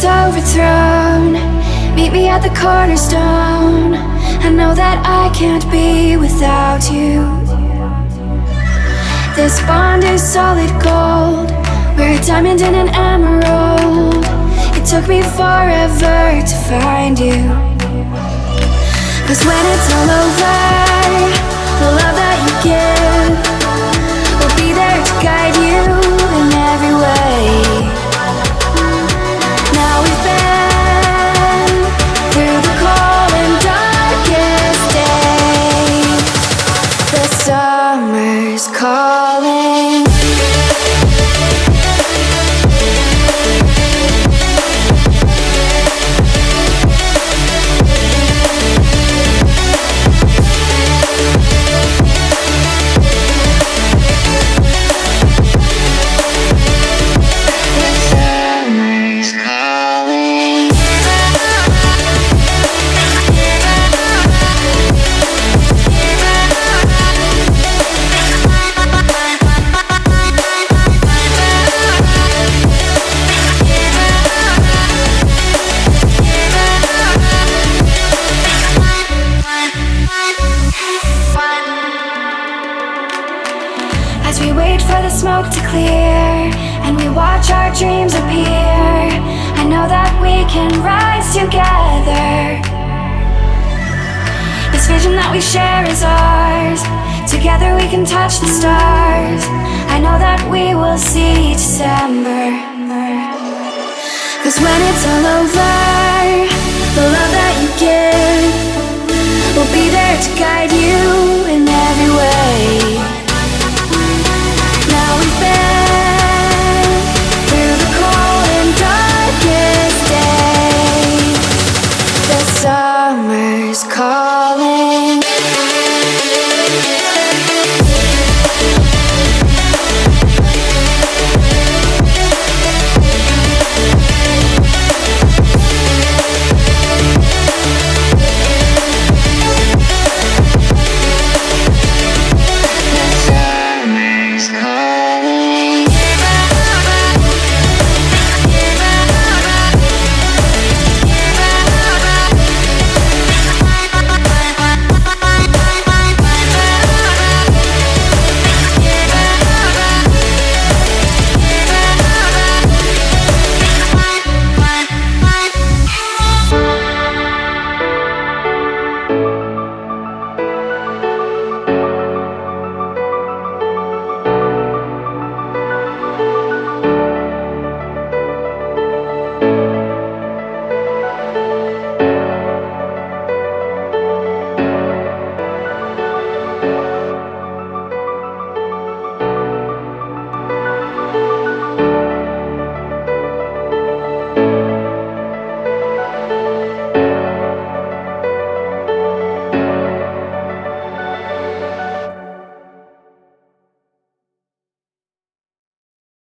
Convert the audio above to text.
overthrown, meet me at the cornerstone. I know that I can't be without you. This bond is solid gold, we're a diamond and an emerald. It took me forever to find you. 'Cause when it's all over, the love that you give will be there to guide you in every way. Now we've been through the cold and darkest days. The summer's calling. As we wait for the smoke to clear and we watch our dreams appear, I know that we can rise together. This vision that we share is ours. Together we can touch the stars. I know that we will see December. 'Cause when it's all over, the love that you give will be there to guide you in every way. Now we've been through the cold and darkest days. The summer's call.